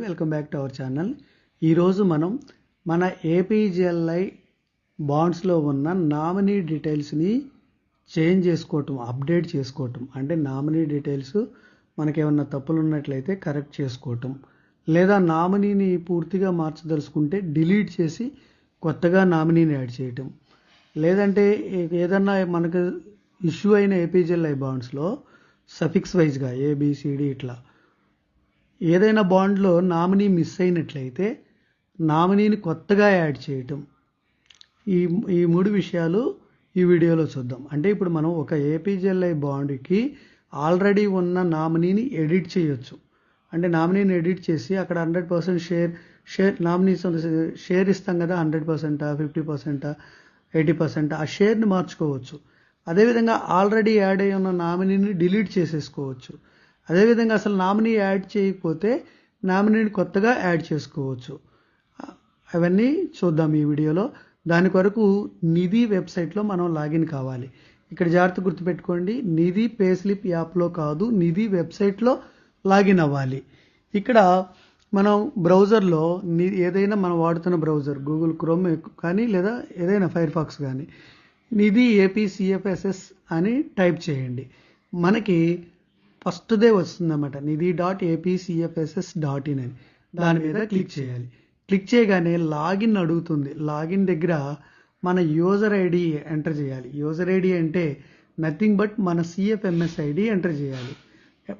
Welcome back to our channel. ఈరోజు మనం మన ఏపీజీఎల్ఐ బాండ్స్లో ఉన్న నామినీ డీటెయిల్స్ని చేంజ్ చేసుకోవటం, అప్డేట్ చేసుకోవటం, అంటే నామినీ డీటెయిల్స్ మనకేమన్నా తప్పులు ఉన్నట్లయితే కరెక్ట్ చేసుకోవటం, లేదా నామినీని పూర్తిగా మార్చదలుచుకుంటే డిలీట్ చేసి కొత్తగా నామినీని యాడ్ చేయటం, లేదంటే ఏదన్నా మనకు ఇష్యూ అయిన ఏపీజీఎల్ఐ బాండ్స్లో సఫిక్స్ వైజ్గా ఏబిసిడి ఇట్లా ఏదైనా బాండ్లో నామినీ మిస్ అయినట్లయితే నామినీని కొత్తగా యాడ్ చేయటం, ఈ మూడు విషయాలు ఈ వీడియోలో చూద్దాం. అంటే ఇప్పుడు మనం ఒక ఏపీజీఎల్ఐ బాండ్కి ఆల్రెడీ ఉన్న నామినీని ఎడిట్ చేయొచ్చు. అంటే నామినీని ఎడిట్ చేసి అక్కడ 100% షేర్ నామినీ షేర్ ఇస్తాం కదా, 100%, 50%, 80% ఆ షేర్ని మార్చుకోవచ్చు. అదేవిధంగా ఆల్రెడీ యాడ్ అయి ఉన్న నామినీని డిలీట్ చేసేసుకోవచ్చు. అదేవిధంగా అసలు నామినీ యాడ్ చేయకపోతే నామినీని కొత్తగా యాడ్ చేసుకోవచ్చు. అవన్నీ చూద్దాం ఈ వీడియోలో. దాని కొరకు నిధి వెబ్సైట్లో మనం లాగిన్ కావాలి. ఇక్కడ జాగ్రత్త గుర్తుపెట్టుకోండి, నిధి పే స్లిప్ యాప్లో కాదు, నిధి వెబ్సైట్లో లాగిన్ అవ్వాలి. ఇక్కడ మనం బ్రౌజర్లో ఏదైనా మనం వాడుతున్న బ్రౌజర్ గూగుల్ క్రోమ్ కానీ లేదా ఏదైనా ఫైర్ ఫాక్స్ కానీ నిధి ఏపీసీఎఫ్ఎస్ఎస్ అని టైప్ చేయండి. మనకి ఫస్ట్దే వస్తుందన్నమాట, nithi.apcfss.in అని. దాని మీద క్లిక్ చేయాలి. క్లిక్ చేయగానే లాగిన్ అడుగుతుంది. లాగిన్ దగ్గర మన యూజర్ ఐడి ఎంటర్ చేయాలి. యూజర్ ఐడి అంటే నథింగ్ బట్ మన సిఎఫ్ఎంఎస్ ఐడి ఎంటర్ చేయాలి.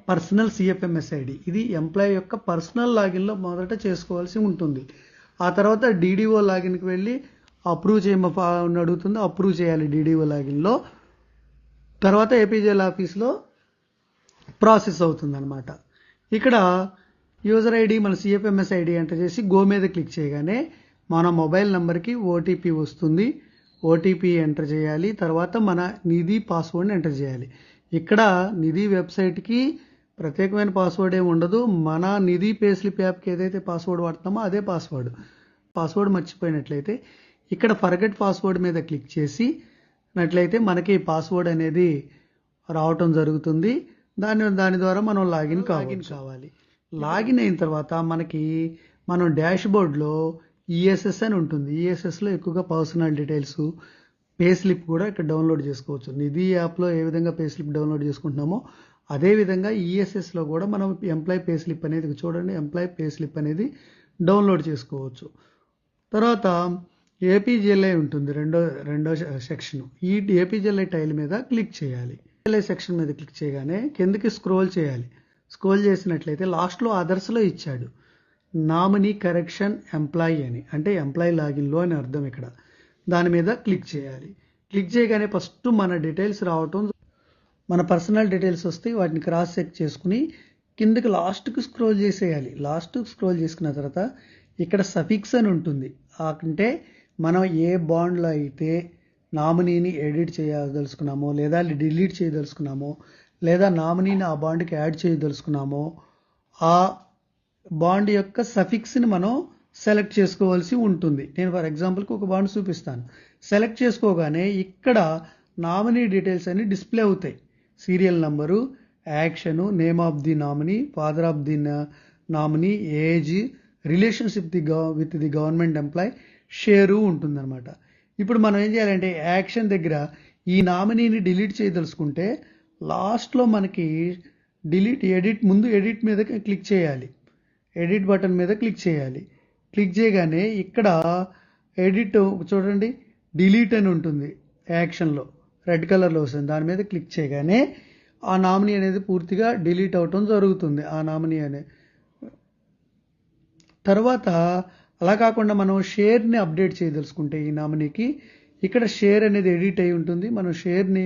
Personal CFMS ID. ఇది ఎంప్లాయీ యొక్క పర్సనల్ లాగిన్లో మొదట చేసుకోవాల్సి ఉంటుంది. ఆ తర్వాత డిడిఓ లాగిన్కి వెళ్ళి అప్రూవ్ చేయమని అడుగుతుంది, అప్రూవ్ చేయాలి డిడిఓ లాగిన్లో. తర్వాత ఏపీజీఎల్ ఆఫీస్లో ప్రాసెస్ అవుతుంది అనమాట. ఇక్కడ యూజర్ ఐడి మన సిఎఫ్ఎంఎస్ ఐడి ఎంటర్ చేసి గో మీద క్లిక్ చేయగానే మన మొబైల్ నెంబర్కి ఓటీపీ వస్తుంది. ఓటీపీ ఎంటర్ చేయాలి. తర్వాత మన నిధి పాస్వర్డ్ని ఎంటర్ చేయాలి. ఇక్కడ నిధి వెబ్సైట్కి ప్రత్యేకమైన పాస్వర్డ్ ఏమి ఉండదు. మన నిధి పే స్లిప్ యాప్కి ఏదైతే పాస్వర్డ్ వాడుతున్నామో అదే పాస్వర్డ్ మర్చిపోయినట్లయితే ఇక్కడ ఫర్గెట్ పాస్వర్డ్ మీద క్లిక్ చేసినట్లయితే మనకి పాస్వర్డ్ అనేది రావటం జరుగుతుంది. దాని ద్వారా మనం లాగిన్ కావాలి. లాగిన్ అయిన తర్వాత మనం డాష్ బోర్డ్లో ఈఎస్ఎస్ అని ఉంటుంది. ఈఎస్ఎస్లో ఎక్కువగా పర్సనల్ డీటెయిల్స్, పే స్లిప్ కూడా ఇక్కడ డౌన్లోడ్ చేసుకోవచ్చు. నిధి యాప్లో ఏ విధంగా పే స్లిప్ డౌన్లోడ్ చేసుకుంటున్నామో అదేవిధంగా ఈఎస్ఎస్లో కూడా మనం ఎంప్లాయీ పే స్లిప్ అనేది చూడండి, ఎంప్లాయీ పే స్లిప్ అనేది డౌన్లోడ్ చేసుకోవచ్చు. తర్వాత ఏపీజీఎల్ఐ ఉంటుంది, రెండో సెక్షన్. ఈ ఏపీజీఎల్ఐ టైల్ మీద క్లిక్ చేయాలి. ఏపీజీఎల్ఐ సెక్షన్ మీద క్లిక్ చేయగానే కిందకి స్క్రోల్ చేయాలి. స్క్రోల్ చేసినట్లయితే లాస్ట్లో అదర్స్లో ఇచ్చాడు నామినీ కరెక్షన్ ఎంప్లాయీ అని, అంటే ఎంప్లాయీ లాగిన్లో అని అర్థం. ఇక్కడ దాని మీద క్లిక్ చేయాలి. క్లిక్ చేయగానే ఫస్ట్ మన డీటెయిల్స్ రావటం, మన పర్సనల్ డీటెయిల్స్ వస్తే వాటిని క్రాస్ చెక్ చేసుకుని కిందకి లాస్ట్కి స్క్రోల్ చేసేయాలి. లాస్ట్కి స్క్రోల్ చేసుకున్న తర్వాత ఇక్కడ సఫిక్స్ అని ఉంటుంది. అంటే మనం ఏ బాండ్లో అయితే నామినీని ఎడిట్ చేయదలుచుకున్నామో లేదా డిలీట్ చేయదలుచుకున్నామో లేదా నామినీని ఆ బాండ్కి యాడ్ చేయదలుచుకున్నామో ఆ బాండ్ యొక్క సఫిక్స్ని మనం సెలెక్ట్ చేసుకోవాల్సి ఉంటుంది. నేను ఫర్ ఎగ్జాంపుల్కి ఒక బాండ్ చూపిస్తాను. సెలెక్ట్ చేసుకోగానే ఇక్కడ నామినీ డీటెయిల్స్ అన్ని డిస్ప్లే అవుతాయి. Serial number, action, name of the nominee, father of the nominee, age, relationship with the government employee, share ఉంటుందన్నమాట. ఇప్పుడు మనం ఏం చేయాలంటే యాక్షన్ దగ్గర ఈ నామినీని డిలీట్ చేయదలుచుకుంటే లాస్ట్లో మనకి ఎడిట్ మీద క్లిక్ చేయాలి. ఎడిట్ బటన్ మీద క్లిక్ చేయాలి. క్లిక్ చేయగానే ఇక్కడ ఎడిట్ చూడండి, డిలీట్ అని ఉంటుంది యాక్షన్లో, రెడ్ కలర్లో వస్తుంది. దాని మీద క్లిక్ చేయగానే ఆ నామినీ అనేది పూర్తిగా డిలీట్ అవటం జరుగుతుంది. ఆ నామినీ అనేది తర్వాత అలా కాకుండా మనం షేర్ని అప్డేట్ చేయదలుచుకుంటే ఈ నామినీకి ఇక్కడ షేర్ అనేది ఎడిట్ అయి ఉంటుంది. మనం షేర్ని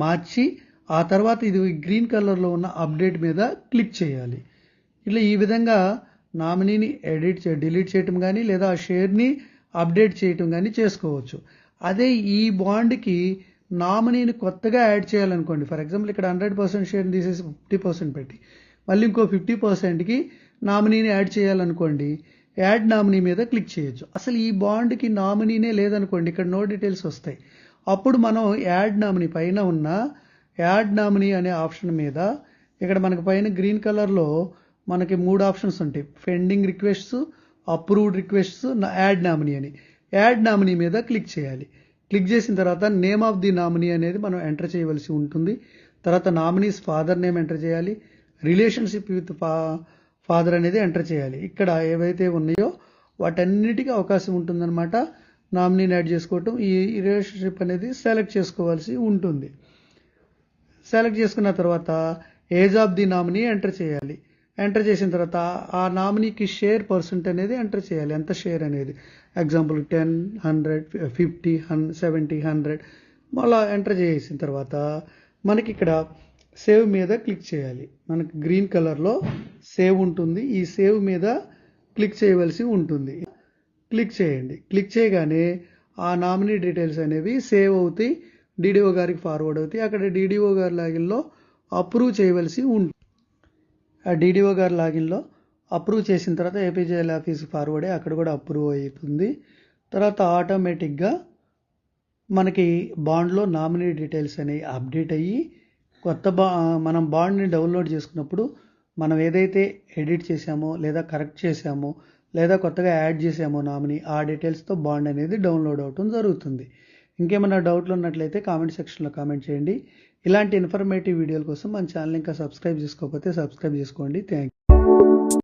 మార్చి ఆ తర్వాత ఇది గ్రీన్ కలర్లో ఉన్న అప్డేట్ మీద క్లిక్ చేయాలి. ఇట్లా ఈ విధంగా నామినీని డిలీట్ చేయటం కానీ లేదా ఆ షేర్ని అప్డేట్ చేయటం కానీ చేసుకోవచ్చు. అదే ఈ బాండ్కి నామినీని కొత్తగా యాడ్ చేయాలనుకోండి, ఫర్ ఎగ్జాంపుల్ ఇక్కడ 100% షేర్ని తీసేసి 50% పెట్టి మళ్ళీ ఇంకో 50%కి నామినీని యాడ్ చేయాలనుకోండి, యాడ్ నామినీ మీద క్లిక్ చేయొచ్చు. అసలు ఈ బాండ్కి నామినీనే లేదనుకోండి, ఇక్కడ నో డీటెయిల్స్ వస్తాయి. అప్పుడు మనం యాడ్ నామినీ పైన ఉన్న యాడ్ నామినీ అనే ఆప్షన్ మీద ఇక్కడ మనకు పైన గ్రీన్ కలర్లో మనకి 3 ఆప్షన్స్ ఉంటాయి. Pending requests, approved requests, add nominee అని. యాడ్ నామినీ మీద క్లిక్ చేయాలి. క్లిక్ చేసిన తర్వాత నేమ్ ఆఫ్ ది నామినీ అనేది మనం ఎంటర్ చేయవలసి ఉంటుంది. తర్వాత నామినీస్ ఫాదర్ నేమ్ ఎంటర్ చేయాలి. రిలేషన్షిప్ విత్ ఫాదర్ అనేది ఎంటర్ చేయాలి. ఇక్కడ ఏవైతే ఉన్నాయో వాటన్నిటికీ అవకాశం ఉంటుందన్నమాట నామినీని యాడ్ చేసుకోవటం. ఈ రిలేషన్షిప్ అనేది సెలెక్ట్ చేసుకోవాల్సి ఉంటుంది. సెలెక్ట్ చేసుకున్న తర్వాత age of the nominee enter చేయాలి. ఎంటర్ చేసిన తర్వాత ఆ నామినీకి షేర్ పర్సెంట్ అనేది ఎంటర్ చేయాలి. ఎంత షేర్ అనేది, ఎగ్జాంపుల్ 10, 100, 50, 70, 100 అలా ఎంటర్ చేసిన తర్వాత మనకి ఇక్కడ సేవ్ మీద క్లిక్ చేయాలి. మనకి గ్రీన్ కలర్లో సేవ్ ఉంటుంది. ఈ సేవ్ మీద క్లిక్ చేయవలసి ఉంటుంది. క్లిక్ చేయండి. క్లిక్ చేయగానే ఆ నామినీ డీటెయిల్స్ అనేవి సేవ్ అవుతాయి, డీడీఓ గారికి ఫార్వర్డ్ అవుతాయి. అక్కడ డీడీఓ గారి లాగిన్లో అప్రూవ్ చేయవలసి ఉంటుంది. ఆ డీడీఓ గారి లాగిన్లో అప్రూవ్ చేసిన తర్వాత ఏపీజేఎల్ ఆఫీస్కి ఫార్వర్డ్ అయ్యి అక్కడ కూడా అప్రూవ్ అవుతుంది. తర్వాత ఆటోమేటిక్గా మనకి బాండ్లో నామినీ డీటెయిల్స్ అనేవి అప్డేట్ అయ్యి మనం బాండ్ని డౌన్లోడ్ చేసుకున్నప్పుడు మనం ఏదైతే ఎడిట్ చేసామో లేదా కరెక్ట్ చేసామో లేదా కొత్తగా యాడ్ చేసామో నామినీ, ఆ డీటెయిల్స్తో బాండ్ అనేది డౌన్లోడ్ అవటం జరుగుతుంది. ఇంకేమైనా డౌట్లు ఉన్నట్లయితే కామెంట్ సెక్షన్లో కామెంట్ చేయండి. ఇలాంటి ఇన్ఫర్మేటివ్ వీడియోల కోసం మన ఛానల్ ఇంకా సబ్స్క్రైబ్ చేసుకోకపోతే సబ్స్క్రైబ్ చేసుకోండి. Thank you.